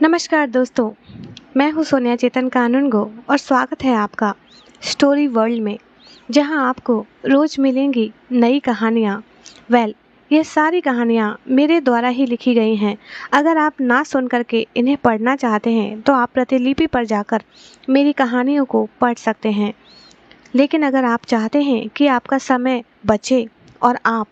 नमस्कार दोस्तों, मैं हूँ सोनिया चेतन कानूनगो और स्वागत है आपका स्टोरी वर्ल्ड में, जहाँ आपको रोज़ मिलेंगी नई कहानियाँ। ये सारी कहानियाँ मेरे द्वारा ही लिखी गई हैं। अगर आप ना सुन करके इन्हें पढ़ना चाहते हैं तो आप प्रतिलिपि पर जाकर मेरी कहानियों को पढ़ सकते हैं। लेकिन अगर आप चाहते हैं कि आपका समय बचे और आप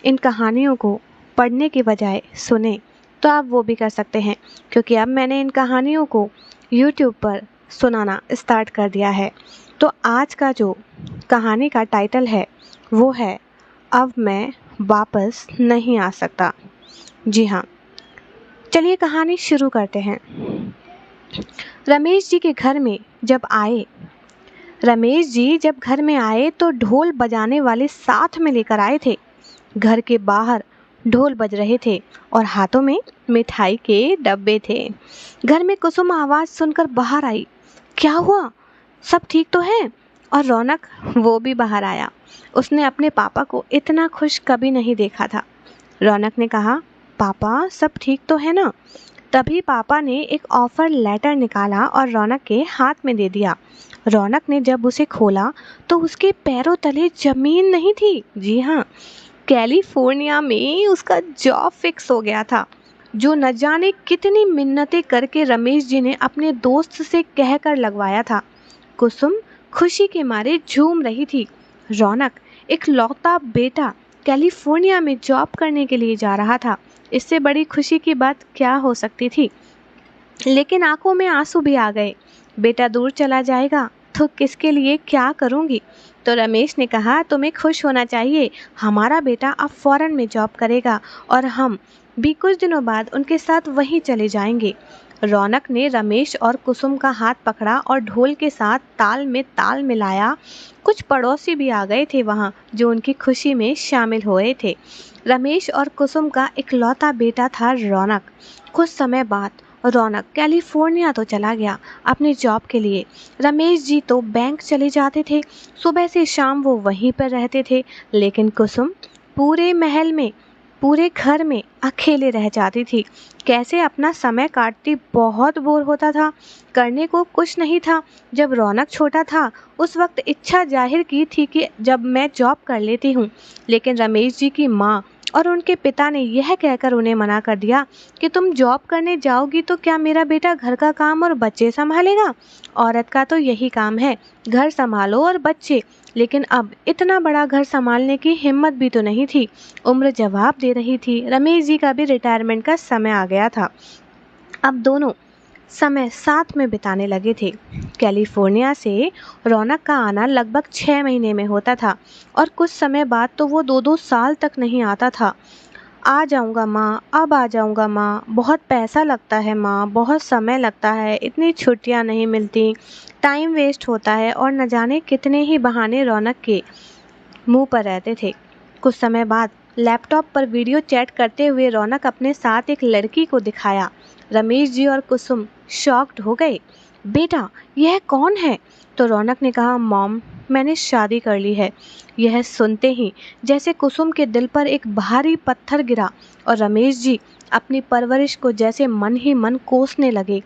इन कहानियों को पढ़ने के बजाय सुने, तो आप वो भी कर सकते हैं, क्योंकि अब मैंने इन कहानियों को YouTube पर सुनाना स्टार्ट कर दिया है। तो आज का जो कहानी का टाइटल है वो है अब मैं वापस नहीं आ सकता। जी हाँ, चलिए कहानी शुरू करते हैं। रमेश जी के घर में जब आए रमेश जी जब घर में आए तो ढोल बजाने वाले साथ में लेकर आए थे। घर के बाहर ढोल बज रहे थे और हाथों में मिठाई के डब्बे थे। घर में कुसुम आवाज सुनकर बाहर आई। क्या हुआ, सब ठीक तो है? और रौनक वो भी बाहर आया। उसने अपने पापा को इतना खुश कभी नहीं देखा था। रौनक ने कहा, पापा सब ठीक तो है ना? तभी पापा ने एक ऑफर लेटर निकाला और रौनक के हाथ में दे दिया। रौनक ने जब उसे खोला तो उसके पैरों तले जमीन नहीं थी। जी हाँ, कैलिफोर्निया में उसका जॉब फिक्स हो गया था, जो न जाने कितनी मिन्नतें करके रमेश जी ने अपने दोस्त से कहकर लगवाया था। कुसुम खुशी के मारे झूम रही थी। रौनक एक लौता बेटा कैलिफोर्निया में जॉब करने के लिए जा रहा था। इससे बड़ी खुशी की बात क्या हो सकती थी? लेकिन आंखों में आंसू भी आ गए। बेटा दूर चला जाएगा तो किसके लिए क्या करूंगी? तो रमेश ने कहा, तुम्हें खुश होना चाहिए, हमारा बेटा अब फॉरेन में जॉब करेगा और हम भी कुछ दिनों बाद उनके साथ वहीं चले जाएंगे। रौनक ने रमेश और कुसुम का हाथ पकड़ा और ढोल के साथ ताल में ताल मिलाया। कुछ पड़ोसी भी आ गए थे वहां, जो उनकी खुशी में शामिल हुए थे। रमेश और कुसुम का इकलौता बेटा था रौनक। कुछ समय बाद रौनक कैलिफोर्निया तो चला गया अपने जॉब के लिए। रमेश जी तो बैंक चले जाते थे, सुबह से शाम वो वहीं पर रहते थे। लेकिन कुसुम पूरे महल में, पूरे घर में अकेले रह जाती थी। कैसे अपना समय काटती, बहुत बोर होता था, करने को कुछ नहीं था। जब रौनक छोटा था उस वक्त इच्छा जाहिर की थी कि जब मैं जॉब कर लेती हूँ, लेकिन रमेश जी की माँ और उनके पिता ने यह कहकर उन्हें मना कर दिया कि तुम जॉब करने जाओगी तो क्या मेरा बेटा घर का काम और बच्चे संभालेगा? औरत का तो यही काम है, घर संभालो और बच्चे। लेकिन अब इतना बड़ा घर संभालने की हिम्मत भी तो नहीं थी। उम्र जवाब दे रही थी। रमेश जी का भी रिटायरमेंट का समय आ गया था। अब दोनों समय साथ में बिताने लगे थे। कैलिफोर्निया से रौनक का आना लगभग 6 महीने में होता था और कुछ समय बाद तो वो 2-2 साल तक नहीं आता था। आ जाऊंगा माँ, अब आ जाऊंगा माँ, बहुत पैसा लगता है माँ, बहुत समय लगता है, इतनी छुट्टियाँ नहीं मिलती, टाइम वेस्ट होता है, और न जाने कितने ही बहाने रौनक के मुंह पर रहते थे। कुछ समय बाद लैपटॉप पर वीडियो चैट करते हुए रौनक अपने साथ एक लड़की को दिखाया। रमेश जी और कुसुम शॉक्ड हो गए। बेटा, यह कौन है? तो रौनक ने कहा, मॉम, मैंने शादी कर ली है। यह सुनते ही जैसे कुसुम के दिल पर एक भारी पत्थर गिरा और रमेश जी अपनी परवरिश को जैसे मन ही मन कोसने लगे।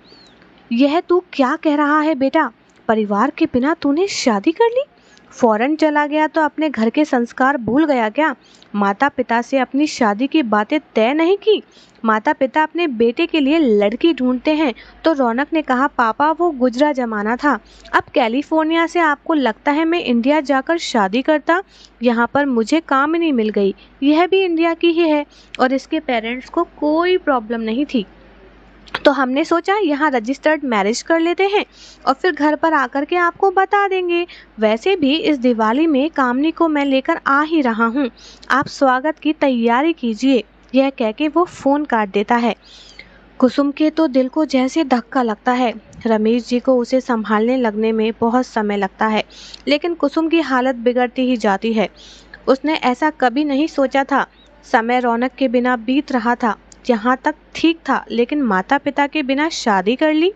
यह तू क्या कह रहा है बेटा? परिवार के बिना तूने शादी कर ली? फौरन चला गया तो अपने घर के संस्कार भूल गया क्या? माता पिता से अपनी शादी की बातें तय नहीं की? माता पिता अपने बेटे के लिए लड़की ढूंढते हैं। तो रौनक ने कहा, पापा वो गुजरा जमाना था। अब कैलिफोर्निया से आपको लगता है मैं इंडिया जाकर शादी करता? यहाँ पर मुझे काम नहीं मिल गई। यह भी इंडिया की ही है और इसके पेरेंट्स को कोई प्रॉब्लम नहीं थी, तो हमने सोचा यहाँ रजिस्टर्ड मैरिज कर लेते हैं और फिर घर पर आकर के आपको बता देंगे। वैसे भी इस दिवाली में कामनी को मैं लेकर आ ही रहा हूँ, आप स्वागत की तैयारी कीजिए। यह कह के वो फ़ोन काट देता है। कुसुम के तो दिल को जैसे धक्का लगता है। रमेश जी को उसे संभालने लगने में बहुत समय लगता है, लेकिन कुसुम की हालत बिगड़ती ही जाती है। उसने ऐसा कभी नहीं सोचा था। समय रौनक के बिना बीत रहा था, यहाँ तक ठीक था, लेकिन माता पिता के बिना शादी कर ली,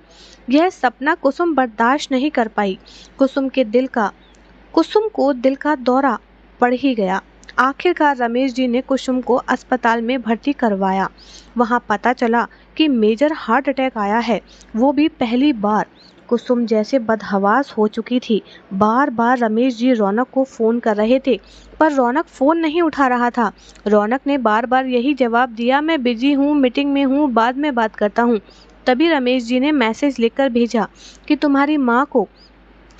यह सपना कुसुम बर्दाश्त नहीं कर पाई। कुसुम को दिल का दौरा पड़ ही गया। आखिरकार रमेश जी ने कुसुम को अस्पताल में भर्ती करवाया। वहाँ पता चला कि मेजर हार्ट अटैक आया है, वो भी पहली बार। कुसुम जैसे बदहवास हो चुकी थी। बार बार रमेश जी रौनक को फ़ोन कर रहे थे, पर रौनक फ़ोन नहीं उठा रहा था। रौनक ने बार बार यही जवाब दिया, मैं बिजी हूँ, मीटिंग में हूँ, बाद में बात करता हूँ। तभी रमेश जी ने मैसेज लिखकर भेजा कि तुम्हारी माँ को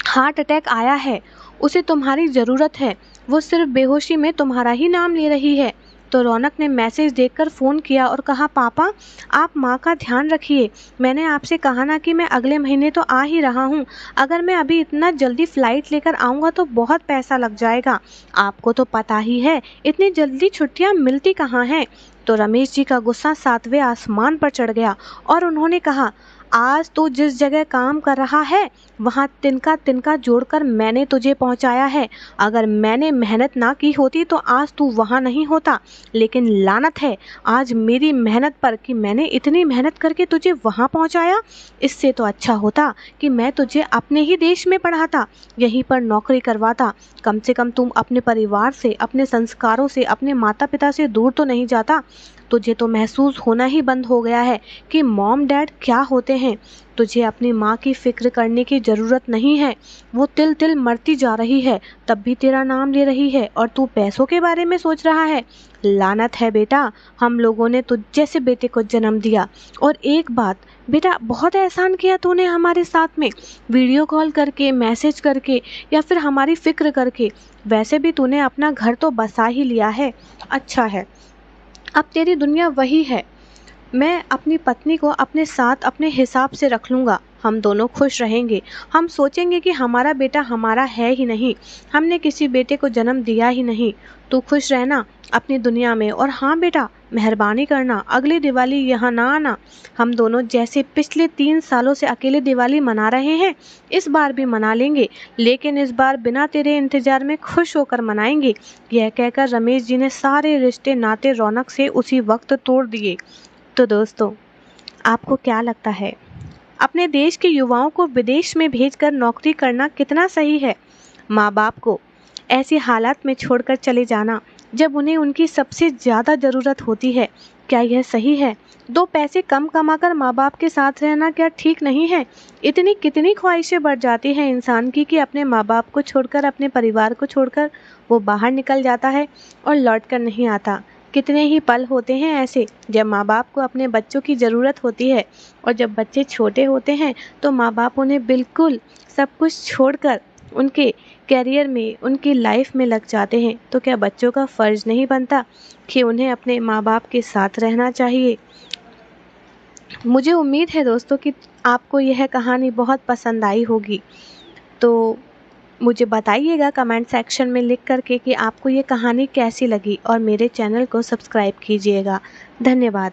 हार्ट अटैक आया है, उसे तुम्हारी ज़रूरत है, वो सिर्फ बेहोशी में तुम्हारा ही नाम ले रही है। तो रौनक ने मैसेज देखकर फ़ोन किया और कहा, पापा आप माँ का ध्यान रखिए, मैंने आपसे कहा ना कि मैं अगले महीने तो आ ही रहा हूँ, अगर मैं अभी इतना जल्दी फ़्लाइट लेकर आऊँगा तो बहुत पैसा लग जाएगा, आपको तो पता ही है इतनी जल्दी छुट्टियाँ मिलती कहाँ हैं। तो रमेश जी का गुस्सा 7वें आसमान पर चढ़ गया और उन्होंने कहा, आज तू जिस जगह काम कर रहा है वहाँ तिनका तिनका जोड़कर मैंने तुझे पहुँचाया है। अगर मैंने मेहनत ना की होती तो आज तू वहाँ नहीं होता, लेकिन लानत है आज मेरी मेहनत पर कि मैंने इतनी मेहनत करके तुझे वहाँ पहुँचाया। इससे तो अच्छा होता कि मैं तुझे अपने ही देश में पढ़ाता, यहीं पर नौकरी करवाता। कम से कम तुम अपने परिवार से, अपने संस्कारों से, अपने माता पिता से दूर तो नहीं जाता। तुझे तो महसूस होना ही बंद हो गया है कि मॉम डैड क्या होते हैं। तुझे अपनी माँ की फिक्र करने की ज़रूरत नहीं है, वो तिल तिल मरती जा रही है तब भी तेरा नाम ले रही है और तू पैसों के बारे में सोच रहा है। लानत है बेटा, हम लोगों ने तुझ जैसे बेटे को जन्म दिया। और एक बात बेटा, बहुत एहसान किया तूने हमारे साथ में, वीडियो कॉल करके, मैसेज करके या फिर हमारी फिक्र करके। वैसे भी तूने अपना घर तो बसा ही लिया है। अच्छा है, अब तेरी दुनिया वही है। मैं अपनी पत्नी को अपने साथ अपने हिसाब से रख लूँगा, हम दोनों खुश रहेंगे। हम सोचेंगे कि हमारा बेटा हमारा है ही नहीं, हमने किसी बेटे को जन्म दिया ही नहीं। तू खुश रहना अपनी दुनिया में। और हाँ बेटा, मेहरबानी करना अगली दिवाली यहाँ ना आना। हम दोनों जैसे पिछले 3 सालों से अकेले दिवाली मना रहे हैं, इस बार भी मना लेंगे, लेकिन इस बार बिना तेरे इंतजार में खुश होकर मनाएंगे। यह कहकर रमेश जी ने सारे रिश्ते नाते रौनक से उसी वक्त तोड़ दिए। तो दोस्तों, आपको क्या लगता है, अपने देश के युवाओं को विदेश में भेजकर नौकरी करना कितना सही है? माँ बाप को ऐसी हालात में छोड़कर चले जाना जब उन्हें उनकी सबसे ज़्यादा ज़रूरत होती है, क्या यह सही है? 2 पैसे कम कमाकर माँ बाप के साथ रहना क्या ठीक नहीं है? इतनी कितनी ख्वाहिशें बढ़ जाती हैं इंसान की कि अपने माँ बाप को छोड़कर, अपने परिवार को छोड़कर वो बाहर निकल जाता है और लौट कर नहीं आता। कितने ही पल होते हैं ऐसे जब माँ बाप को अपने बच्चों की ज़रूरत होती है, और जब बच्चे छोटे होते हैं तो माँ बाप उन्हें बिल्कुल सब कुछ छोड़कर उनके करियर में, उनकी लाइफ में लग जाते हैं। तो क्या बच्चों का फ़र्ज़ नहीं बनता कि उन्हें अपने माँ बाप के साथ रहना चाहिए? मुझे उम्मीद है दोस्तों कि आपको यह कहानी बहुत पसंद आई होगी। तो मुझे बताइएगा कमेंट सेक्शन में लिख करके कि आपको ये कहानी कैसी लगी, और मेरे चैनल को सब्सक्राइब कीजिएगा। धन्यवाद।